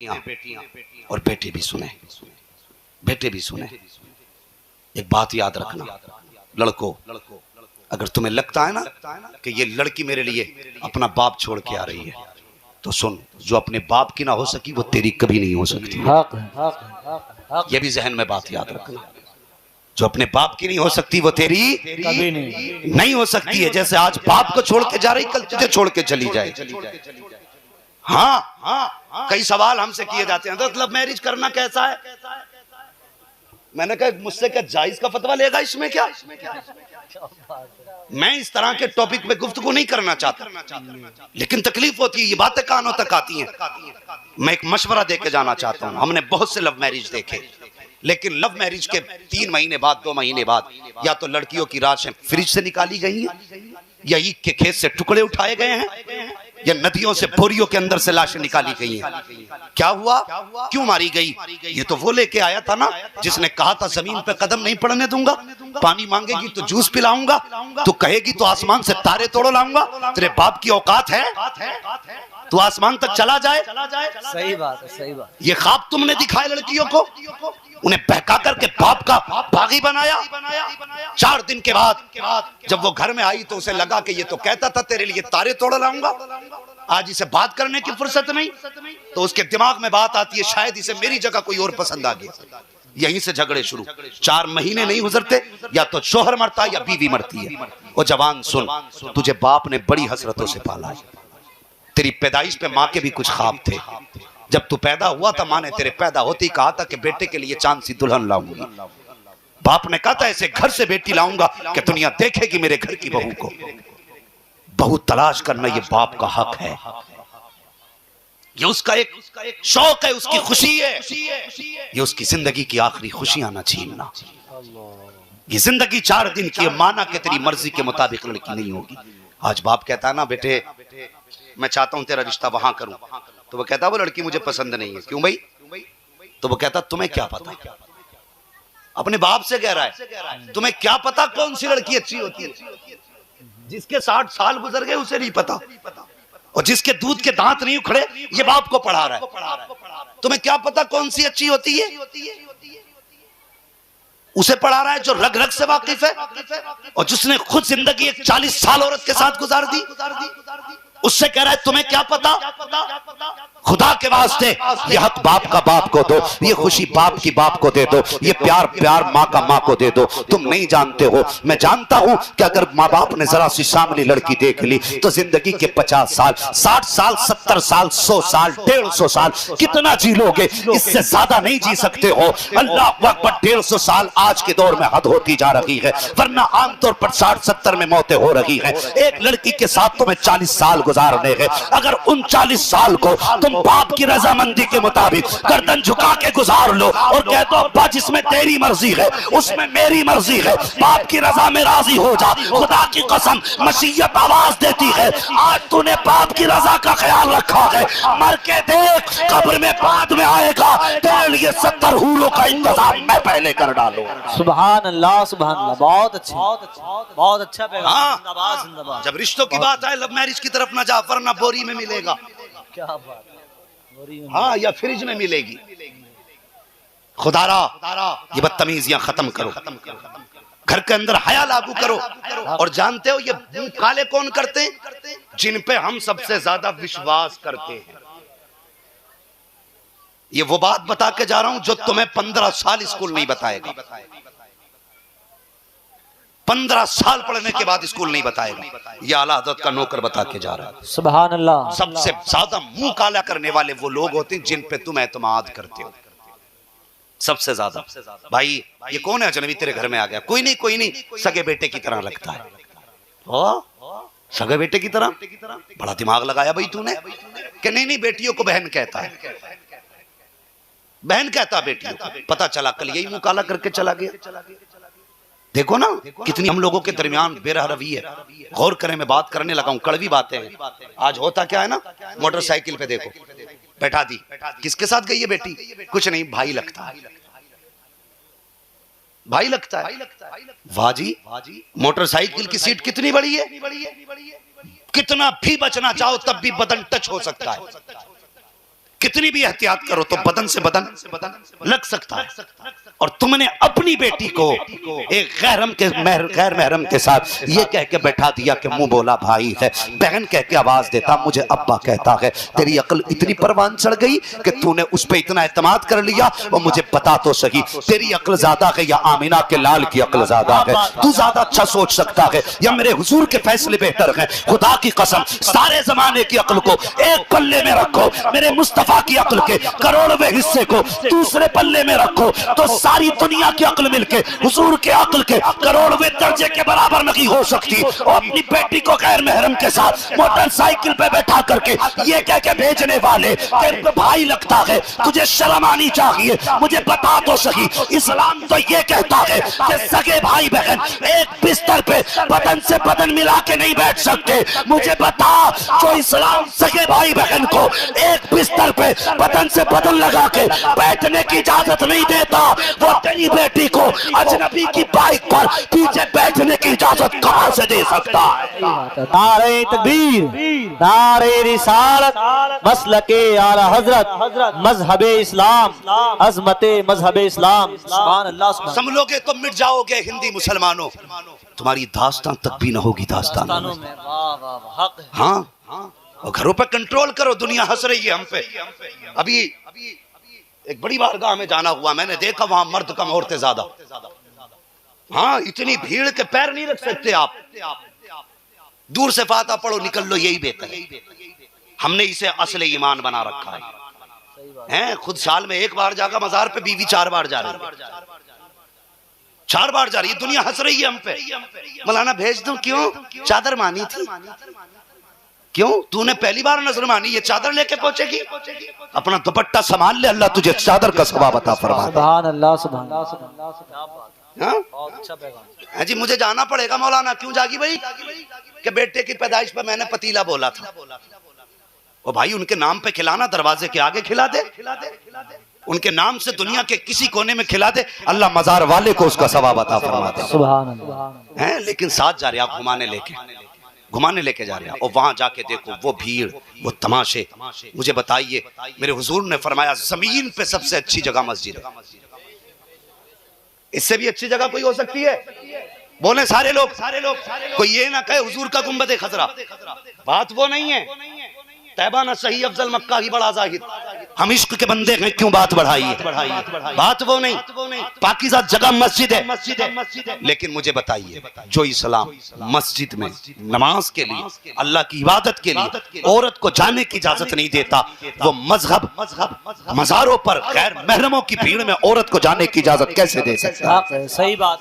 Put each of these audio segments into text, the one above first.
बेटियां और बेटे भी सुने, बेटे भी सुने। एक बात याद रखना, लड़कों, अगर तुम्हें लगता है ना कि ये लड़की मेरे लिए अपना बाप छोड़ के आ रही है, तो सुन, जो अपने बाप की ना हो सकी वो तेरी कभी नहीं हो सकती। ये भी जहन में बात याद रखना, जो अपने बाप की नहीं हो सकती वो तेरी कभी नहीं हो सकती है। जैसे आज बाप को छोड़ के जा रही, कल तुझे छोड़ के चली जाए। हाँ, कई सवाल हमसे किए जाते हैं, तो लव मैरिज करना कैसा है? मैंने कहा मुझसे क्या जायज का फतवा लेगा इसमें? क्या मैं इस तरह के टॉपिक पे गुफ्तगू नहीं करना चाहता, लेकिन तकलीफ होती है, ये बातें कानों तक आती हैं। मैं एक मशवरा देके जाना चाहता हूं। हमने बहुत से लव मैरिज देखे, लेकिन लव मैरिज के 3 महीने बाद, 2 महीने बाद, या तो लड़कियों की लाशें फ्रिज से निकाली गई हैं, या ईख के खेत से टुकड़े उठाए गए हैं, या नदियों से बोरियों के अंदर से लाशें निकाली गई हैं। क्या हुआ? क्यों मारी गई? ये तो वो लेके आया था ना जिसने कहा था जमीन पे कदम नहीं पड़ने दूंगा, पानी मांगेगी तो जूस पिलाऊंगा, तो कहेगी तो आसमान से तारे तोड़ लाऊंगा। तेरे बाप की औकात है तू आसमान तक चला जाए? सही बात है, सही बात। ये ख्वाब तुमने दिखाए लड़कियों को, उन्हें बहका करके बाप का बागी बनाया। 4 दिन के बाद जब वो घर में आई तो उसे लगा कि ये तो कहता था तेरे लिए तारे तोड़ लाऊंगा, आज इसे बात करने की फुर्सत नहीं। तो उसके दिमाग में बात आती है शायद इसे मेरी जगह कोई और पसंद आ गया। यहीं से झगड़े शुरू। 4 महीने नहीं गुजरते, या तो शोहर मरता है या बीवी मरती है। वो जवान सुन, तुझे बाप ने बड़ी हसरतों से पाला है। तेरी पैदाइश पे माँ के भी कुछ ख्वाब थे। जब तू पैदा हुआ था, माँ ने तेरे पैदा होते ही कहा था कि बेटे के लिए चांद सी दुल्हन लाऊंगी। बाप ने कहा था ऐसे घर से बेटी लाऊंगा कि दुनिया देखेगी मेरे घर की बहू को। बहू तलाश करना ये बाप का हक है, ये उसका एक शौक है, उसकी खुशी है। ये उसकी जिंदगी की आखिरी खुशियां ना छीनना। ये जिंदगी 4 दिन की, माना कि तेरी मर्जी के मुताबिक लड़की नहीं होगी। आज बाप कहता है ना बेटे मैं चाहता हूं तेरा रिश्ता वहां करूं, तो वो कहता वो लड़की मुझे पसंद नहीं है। क्यों भाई? तो वो कहता तुम्हें क्या पता? अपने बाप से कह रहा है, तुम्हें क्या पता कौन सी लड़की अच्छी होती है? जिसके 60 साल गुजर गए उसे नहीं पता, और जिसके दूध के दांत नहीं उखड़े ये बाप को पढ़ा रहा है। तुम्हें क्या पता कौन सी अच्छी होती है? उसे पढ़ा रहा है जो रग रग से वाकिफ है, और जिसने खुद जिंदगी एक 40 साल औरत के साथ गुजार दी, उससे कह रहा है तुम्हें क्या पता? खुदा के वास्ते ये हक बाप का बाप को दो, ये खुशी बाप की बाप को दे दो, ये प्यार माँ का माँ को दे दो। तुम नहीं जानते हो, मैं जानता हूं कि अगर माँ बाप ने जरा सी सामने लड़की देख ली तो जिंदगी के 50 साल, 60 साल, 70 साल, 100 साल, 150 साल कितना जी लोगे? इससे ज्यादा नहीं जी सकते हो। अल्लाह अकबर, 150 साल आज के दौर में हद होती जा रही है, वरना आमतौर पर 60-70 में मौतें हो रही है। एक लड़की के साथ तुम्हें 40 साल गुजारने हैं। अगर उन 40 साल को तुम बाप की रजामंदी के मुताबिक गर्दन झुका के गुजार लो और कह दो अब्बा जिसमें तेरी मर्जी है उसमें मेरी मर्जी है, बाप की रजा में राजी हो जा। खुदा की कसम मसीयत आवाज देती है, आज तूने बाप की रजा का ख्याल रखा है, मर के देख कब्र में बाद में आएगा, तेरे लिए 70 हूरों का इंतजाम मैं पहले कर डालूं। सुभान अल्लाह, सुभान अल्लाह। बहुत अच्छा, बहुत अच्छा पैगाम। जिंदाबाद, जिंदाबाद। जब रिश्तों की बात आए लव मैरिज की तरफ ना जा, वरना बोरी में मिलेगा। क्या बात? हाँ, या फ्रिज में मिलेगी। खुदारा ये बदतमीजियां खत्म करो, घर के अंदर हया लागू करो। और जानते हो ये मुंह काले कौन करते हैं? जिन पे हम सबसे ज्यादा विश्वास करते हैं। ये वो बात बता के जा रहा हूं जो तुम्हें 15 साल स्कूल नहीं बताएगा, 15 साल पढ़ने के बाद स्कूल नहीं बताएगा। ये आला हज़रत का नौकर बता के जा रहा है। सुभान अल्लाह। सबसे ज्यादा मुंह काला करने वाले वो लोग होते हैं जिन पे तुम एतमाद करते हो। सबसे ज्यादा। भाई ये कौन है अजनबी तेरे घर में आ गया? कोई नहीं, सगे बेटे की तरह लगता है। सगे बेटे की तरह? बड़ा दिमाग लगाया भाई तूने कि नहीं बेटियों को बहन कहता है, बहन कहता बेटियों को। पता चला कल यही मुंह काला करके चला गया। देखो ना कितनी हम लोगों के दरमियान बेरहरवी है। गौर करें, मैं बात करने लगा हूं, कड़वी बातें हैं। आज होता क्या है ना, मोटरसाइकिल पे देखो बैठा दी, किसके साथ गई है बेटी? कुछ नहीं, भाई लगता है, भाई लगता है। वाह जी, मोटरसाइकिल की सीट कितनी बड़ी है, कितना भी बचना चाहो तब भी बदन टच हो सकता है। कितनी भी एहतियात करो तो बदन से बदन लग सकता है। और तुमने अपनी बेटी को एक गैर महरम के साथ ये कह के बैठा दिया कि मुंह बोला भाई है, बहन कह के आवाज देता मुझे अब्बा कहता है। तेरी अक्ल इतनी परवान चढ़ गई कि तूने उस पर इतना एतमाद कर लिया। और मुझे बता तो सही, तेरी अक्ल ज्यादा है या आमिना के लाल की अक्ल ज्यादा है? तू ज्यादा अच्छा सोच सकता है या मेरे हुजूर के फैसले बेहतर हैं? खुदा की कसम, सारे जमाने की अक्ल को एक पल्ले में रखो, मेरे मुस्तफा की अक्ल के करोड़वें हिस्से को दूसरे पल्ले में रखो, तो सारी दुनिया की अक्ल मिलके हुजूर के अक्ल के करोड़वें दर्जे के बराबर नहीं हो सकती। और अपनी बेटी को गैर महरम के साथ मोटरसाइकिल पे बैठा करके ये कह के भेजने वाले तेरे पे भाई लगता है, तुझे शर्म आनी चाहिए। मुझे बता तो सही, इस्लाम तो ये कहता है कि सगे भाई बहन एक बिस्तर पे बदन से बदन मिला के नहीं बैठ सकते। मुझे बता, जो इस्लाम सगे भाई बहन को एक बिस्तर पे बदन से बदन लगा के बैठने की इजाजत नहीं देता, वो तेरी बेटी को अजनबी की बाइक पर पीछे बैठने की इजाजत कहां से दे सकता है? नारे तकबीर, नारे रिसालत, मसलके आला हजरत, मजहबे इस्लाम, अजमते मजहबे इस्लाम। सुभान अल्लाह, सुभान। समझोगे तो मिट जाओगे हिंदी मुसलमानों, तुम्हारी दास्तान तक भी ना होगी दास्तानों में। हाँ, और घरों पे कंट्रोल करो, दुनिया हंस रही है हम पे। अभी एक बड़ी बारगाह में जाना हुआ, मैंने देखा वहां मर्द कम औरतें ज्यादा। हाँ, इतनी भीड़ के पैर नहीं रख सकते आप। दूर से फाता पढ़ो निकल लो, यही बेहतर है। हमने इसे असले ईमान बना रखा है। खुद साल में एक बार जाकर मजार पे, बीवी 4 बार जा रही है, 4 बार जा रही है। दुनिया हंस रही है हम पे। मौलाना भेज दूं? क्यों? चादर मानी थी। क्यों? तूने पहली बार नजर मानी, ये चादर लेके पहुंचेगी? अपना दुपट्टा संभाल ले, अल्लाह तुझे चादर का सवाब अता फरमा। सुभान अल्लाह, सुभान अल्लाह। हाँ जी, मुझे जाना पड़ेगा मौलाना। क्यों जागी भाई? कि बेटे की पैदाइश पर मैंने पतीला बोला था। ओ भाई, उनके नाम पे खिलाना, दरवाजे के आगे खिला दे, उनके नाम से दुनिया के किसी कोने में खिला दे, अल्लाह मजार वाले को उसका सवाब अता फरमा दे। सुभान अल्लाह। हैं, लेकिन साथ जा रहे आप, घुमाने लेके जा रहे हैं। और वहां जाके देखो वो भीड़, वो तमाशे। मुझे बताइए, मेरे हुजूर ने फरमाया जमीन पे सबसे अच्छी जगह मस्जिद है। इससे भी अच्छी जगह कोई हो सकती है? बोले सारे लोग। कोई ये ना कहे हुजूर का गुंबद खजरा। बात वो नहीं है। तैबा ना सही अफजल मक्का ही बड़ा जाहिद। हम इश्क के बंदे हैं, क्यों बात बढ़ाई है? बात वो नहीं। पाकीज़ा जगह मस्जिद है। लेकिन मुझे बताइए, जो इस्लाम मस्जिद में नमाज के लिए, अल्लाह की इबादत के लिए औरत को जाने की इजाजत नहीं देता, वो मजहब मजारों पर गैर महरमों की भीड़ में औरत को जाने की इजाजत कैसे दे सकता है? सही बात।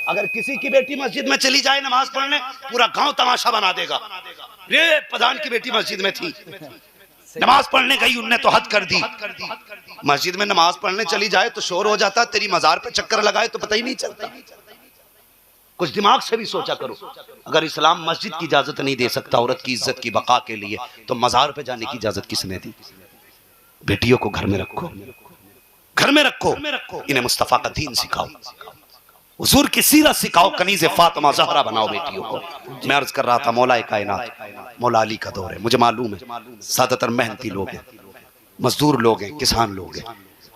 अगर किसी की बेटी मस्जिद में चली जाए नमाज पढ़ने, पूरा गांव तमाशा बना देगा। ये प्रधान की बेटी मस्जिद में थी, नमाज पढ़ने गई, उनने तो हद कर दी। मस्जिद में नमाज पढ़ने चली जाए तो शोर हो जाता, तेरी मजार पे चक्कर लगाए तो पता ही नहीं चलता। कुछ दिमाग से भी सोचा करो। अगर इस्लाम मस्जिद की इजाजत नहीं दे सकता औरत की इज्जत की बका के लिए, तो मजार पे जाने की इजाजत किसने दी? बेटियों को घर में रखो, इन्हें मुस्तफा का दीन सिखाओ, हुजूर की सीरत सिखाओ, कनीज़े फातिमा ज़हरा बनाओ बेटियों को। मैं अर्ज कर रहा था, मौला कायनात, मौला अली का दौर है। मुझे मालूम है ज़्यादातर मेहनती लोग हैं, मजदूर लोग हैं, किसान लोग हैं,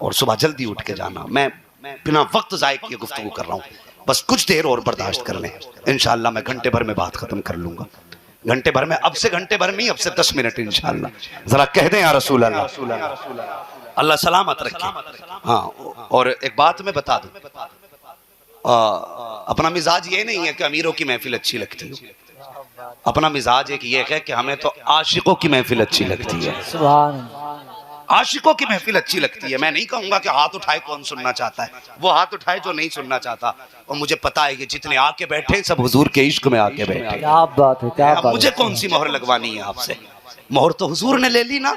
और सुबह जल्दी उठ के जाना। मैं बिना वक्त ज़ाय किए गुफ्तगू कर रहा हूँ, बस कुछ देर और बर्दाश्त कर लें। इंशाअल्लाह मैं घंटे भर में बात खत्म कर लूंगा। घंटे भर में, अब से घंटे भर में, अब से 10 मिनट इंशाअल्लाह। जरा कह दें या रसूल अल्लाह, अल्लाह सलामत रखे। हाँ, और एक बात मैं बता दूं, अपना मिजाज ये नहीं है कि अमीरों की महफिल अच्छी लगती है। अपना मिजाज एक ये है कि हमें तो आशिकों की महफिल अच्छी लगती है। आशिकों की महफिल अच्छी लगती है। मैं नहीं कहूंगा कि हाथ उठाए कौन सुनना चाहता है, वो हाथ उठाए जो नहीं सुनना चाहता। और मुझे पता है कि जितने आके बैठे सब हुजूर के इश्क में आके बैठे। क्या बात है, क्या बात। मुझे कौन सी मोहर लगवानी है आपसे? मोहर तो हुजूर ने ले ली ना,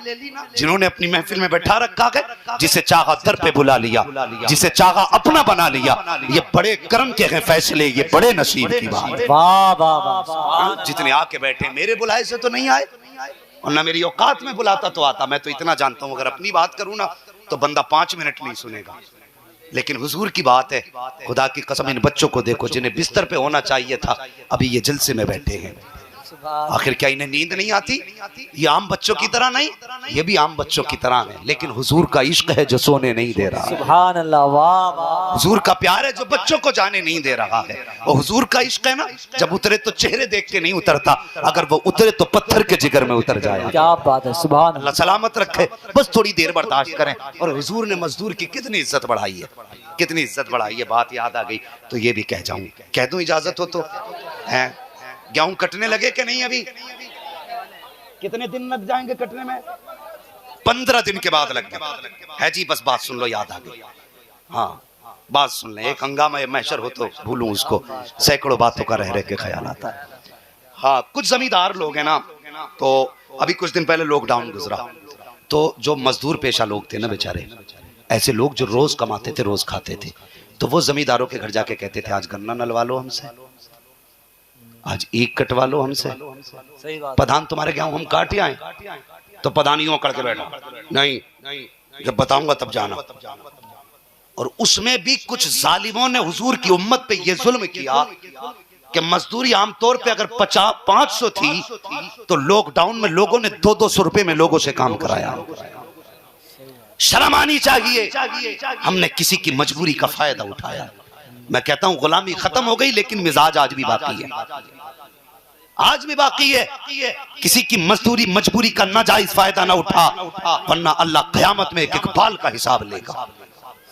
जिन्होंने अपनी महफिल में बैठा रखा है, जिसे चाहा दर पे बुला लिया, जिसे चाहा अपना बना लिया। ये बड़े कर्म के हैं फैसले, ये बड़े नसीब की बात। वाह वाह वाह। जितने आके बैठे, मेरे बुलाए से तो नहीं आए, और ना मेरी औकात में बुलाता तो आता। मैं तो इतना जानता हूँ, अगर अपनी बात करूँ ना तो बंदा 5 मिनट नहीं सुनेगा। लेकिन हुजूर की बात है, खुदा की कसम, इन बच्चों को देखो जिन्हें बिस्तर पे होना चाहिए था, अभी ये जलसे में बैठे हैं। आखिर क्या इन्हें नींद नहीं आती? ये आम बच्चों की तरह नहीं, ये भी आम बच्चों की तरह है, लेकिन हुजूर का इश्क है जो सोने नहीं दे रहा। सुभान अल्लाह, वाह वाह। हुजूर का प्यार है जो बच्चों को जाने नहीं दे रहा है। और हुजूर का इश्क है ना, जब उतरे तो चेहरे देख के नहीं उतरता, अगर वो उतरे तो पत्थर के जिगर में उतर जाए। क्या बात है, सुभान अल्लाह सलामत रखे, बस थोड़ी देर बर्दाश्त करें। और हुजूर ने मजदूर की कितनी इज्जत बढ़ाई है, कितनी इज्जत बढ़ाई है। बात याद आ गई तो ये भी कह जाऊं, कह दूं इजाजत हो तो। है गेहूं कटने लगे कि नहीं? अभी कितने दिन लग जाएंगे कटने में? 15 दिन के बाद लग गए है जी। बस बात सुन लो, याद आ गई। हाँ बात सुन ले, एक हंगामा महशर हो तो भूलूं उसको, सैकड़ों बातों का रह रह के ख्याल आता है। हाँ कुछ जमींदार लोग हैं ना, तो अभी कुछ दिन पहले लॉकडाउन गुजरा, तो जो मजदूर पेशा लोग थे ना बेचारे, ऐसे लोग जो रोज कमाते थे रोज खाते थे, तो वो जमींदारों के घर जाके कहते थे आज गन्ना नलवा लो हमसे, आज ईख कटवा लो हमसे, सही बात। प्रधान तुम्हारे गेहूं हम काट आए। तो प्रधान यूं करके बैठा, नहीं जब बताऊंगा तब जाना। और उसमें भी कुछ जालिमों ने हुजूर की उम्मत पे ये जुल्म किया कि मजदूरी आमतौर पे अगर 500 थी तो लॉकडाउन में लोगों ने 200 रुपए में लोगों से काम कराया। शर्म आनी चाहिए, हमने किसी की मजबूरी का फायदा उठाया। मैं कहता हूं गुलामी खत्म हो गई, लेकिन मिजाज आज भी बाकी है, आज भी बाकी है। किसी की मजदूरी मजबूरी का नाजायज फायदा ना उठा, वरना अल्लाह क़यामत में एक एक बाल का हिसाब लेगा।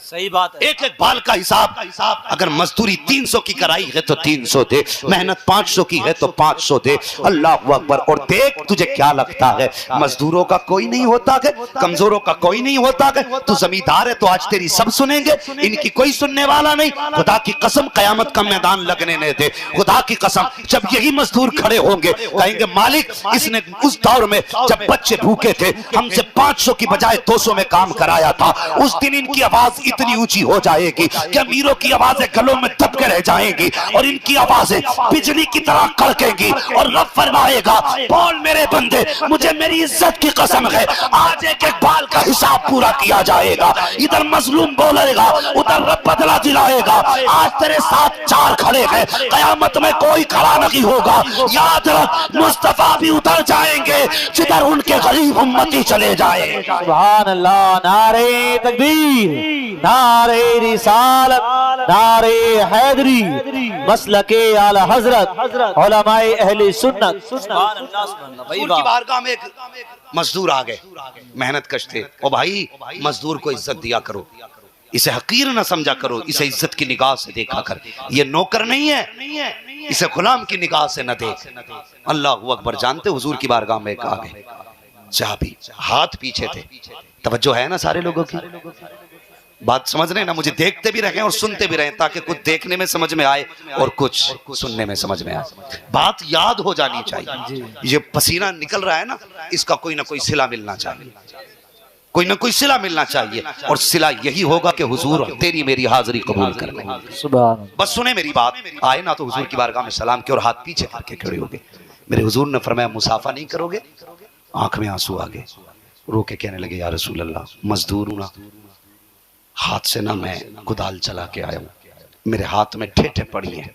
सही बात है, एक एक बाल का हिसाब। अगर मजदूरी 300 की कराई है तो 300 दे, मेहनत 500 की है तो 500 दे। अल्लाह अकबर। और देख तुझे क्या लगता है मजदूरों का कोई नहीं होता है, कमजोरों का कोई नहीं होता है? तू जमींदार है तो आज तेरी सब सुनेंगे, इनकी कोई सुनने वाला नहीं। खुदा की कसम कयामत का मैदान लगने नहीं दे, खुदा की कसम। जब यही मजदूर खड़े होंगे कहेंगे मालिक इसने उस दौर में जब बच्चे भूखे थे हमसे 500 की बजाय 200 में काम कराया था, उस दिन इनकी आवाज इतनी ऊंची हो जाएगी कि अमीरों की आवाजें गलों में दब के रह जाएंगी और इनकी आवाजें बिजली की तरह कड़केंगी। और रब फरमाएगा बोल मेरे बंदे, मुझे मेरी इज्जत की कसम है आज एक एक बाल का हिसाब पूरा किया जाएगा। इधर मजलूम बोलेगा, उधर रब बदला दिलाएगा। आज तेरे साथ 4 खड़े हैं, कयामत में कोई खड़ा नहीं होगा। याद रख मुस्तफा भी उतर जाएंगे जिधर उनके गरीब उम्मती चले जाए। सुभान अल्लाह। नारे तकबीर, नारे रिसालत, नारे हैदरी, मसलके आला हजरत, उलमाए अहले सुन्नत। सुभान अल्लाह, सुभान अल्लाह। हुजूर की बारगाह में एक मजदूर आ गए, मेहनत कश थे। ओ भाई मजदूर को इज्जत दिया करो, इसे हकीर ना समझा करो, इसे इज्जत की निगाह से देखा कर। ये नौकर नहीं है, इसे गुलाम की निगाह से न देख। अल्लाह अकबर। जानते हुजूर की बारगाह में एक आ गए सहाबी, हाथ पीछे थे। तवज्जो है ना सारे लोगों की? बात समझ रहे हैं ना? मुझे देखते भी रहे और सुनते भी रहे ताकि कुछ देखने में समझ में आए और कुछ सुनने में समझ में आए। बात याद हो जानी चाहिए। ये पसीना निकल रहा है ना, इसका कोई ना कोई सिला मिलना चाहिए, कोई ना कोई सिला मिलना चाहिए। और सिला यही होगा कि हुजूर तेरी मेरी हाजिरी कबूल कर लें। सुभान। बस सुने मेरी बात। आए ना तो हुजूर की बारगाह में सलाम किया और हाथ पीछे करके खड़े हो गए। मेरे हुजूर ने फरमाया मुसाफा नहीं करोगे? आंख में आंसू आ गए, रो के कहने लगे या रसूल अल्लाह मजदूर हूं ना, हाथ से ना मैं कुदाल चला के आया हूं, मेरे हाथ में ठेठे पड़ी हैं,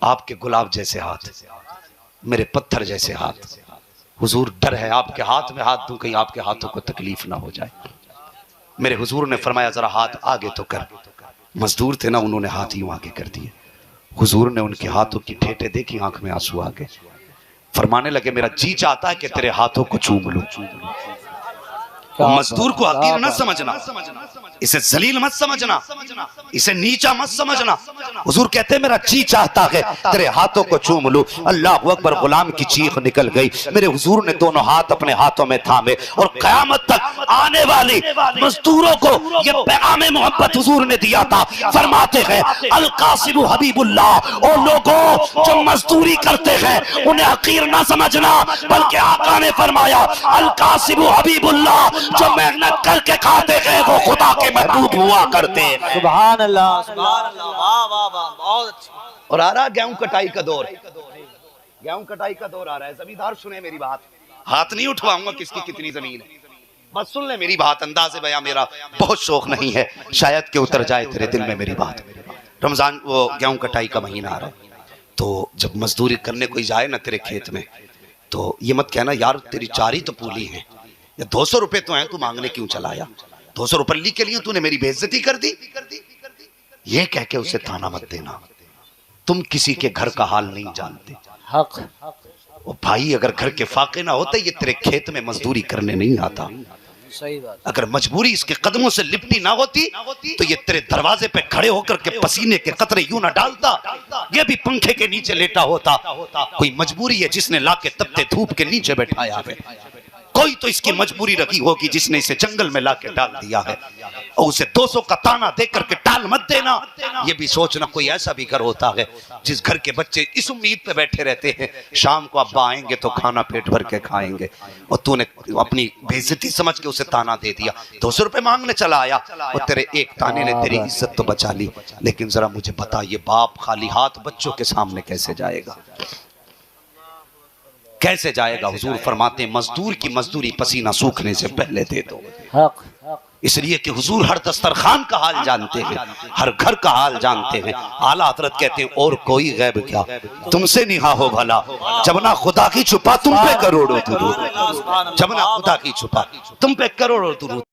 आपके गुलाब जैसे हाथ, मेरे पत्थर जैसे हाथ। हुजूर डर है आपके हाथ में हाथ दूं कहीं आपके हाथों को तकलीफ ना हो जाए। मेरे हुजूर ने फरमाया जरा हाथ आगे तो कर। मजदूर थे ना, उन्होंने हाथ यूं आगे कर दिए। हुजूर ने उनके हाथों की ठेठे देखी, आंख में आंसू आ गए। फरमाने लगे मेरा जी चाहता है कि तेरे हाथों को चूम लूं। मजदूर को हकीर न समझना, इसे जलील मत समझना, इसे नीचा मत समझना। हुजूर कहते हैं मेरा जी चाहता है तेरे हाथों को चूम लूं। अल्लाह अकबर। गुलाम की चीख निकल गई। मेरे हुजूर ने दोनों हाथ अपने हाथों में थामे और कयामत तक आने वाले मजदूरों को ये पैगाम मोहब्बत हुजूर ने दिया था। फरमाते हैं अल कासिम हबीबुल्लाह, ओ लोगों जो मजदूरी करते हैं उन्हें हकीर ना समझना, बल्कि आका ने फरमाया अल कासिम हबीबुल्लाह, जो मेहनत करके खाते हैं वो खुदा के महबूब हुआ करते हैं। सुभान अल्लाह, सुभान अल्लाह। वाह वाह वाह, बहुत अच्छा। और आ रहा गेहूं कटाई का दौर, गेहूं कटाई का दौर आ रहा है। जमींदार सुने मेरी बात, हाथ नहीं उठवाऊंगा किसकी कितनी जमीन है, बस सुन ले मेरी बात। अंदाज़े बयां मेरा बहुत शौक नहीं है, शायद के उतर जाए तेरे दिल में मेरी बात। रमजान वो गेहूं कटाई का महीना आ रहा है, तो जब मजदूरी करने कोई जाए ना तेरे खेत में, तो ये मत कहना यार तेरी 4 ही तो पूली है, या 200 रुपए तो हैं, तू मांगने क्यों चलाया, 200 रुपये के लिए तूने मेरी बेइज्जती कर दी। ये कह के उसे ताना मत देना। तुम किसी के घर का हाल नहीं जानते। हक ओ भाई, अगर घर के फाके ना होते ये तेरे खेत में मजदूरी करने नहीं आता। सही बात। अगर मजबूरी इसके कदमों से लिपटी ना होती तो ये तेरे दरवाजे पे खड़े होकर के पसीने के कतरे यूं ना डालता, ये भी पंखे के नीचे लेटा होता। कोई मजबूरी है जिसने लाके तपते धूप के नीचे बैठाया है। कोई तो इसकी मजबूरी रखी होगी जिसने इसे जंगल में लाके डाल दिया है। और उसे 200 का ताना दे करके टाल मत देना। ये भी सोचना कोई ऐसा भी घर होता है जिस घर के बच्चे इस उम्मीद पे बैठे रहते हैं शाम को अब्बा आएंगे तो खाना पेट भर के खाएंगे, और तूने अपनी बेइज्जती समझ के उसे ताना दे दिया। 200 रुपए मांगने चला आया और तेरे एक ताने ने तेरी इज्जत तो बचा ली। लेकिन जरा मुझे बता, ये बाप खाली हाथ बच्चों के सामने कैसे जाएगा, कैसे जाएगा? हुजूर फरमाते हैं मजदूर की मजदूरी पसीना सूखने से पहले दे दो। हक इसलिए कि हुजूर हर दस्तरखान का हाल जानते हैं, हर घर का हाल जानते हैं। आला हजरत कहते हैं और कोई गैब क्या तुमसे निहा हो भला, जबना खुदा की छुपा तुम पे करोड़ों दुरूद, जबना खुदा की छुपा तुम पे करोड़ों दुरूद।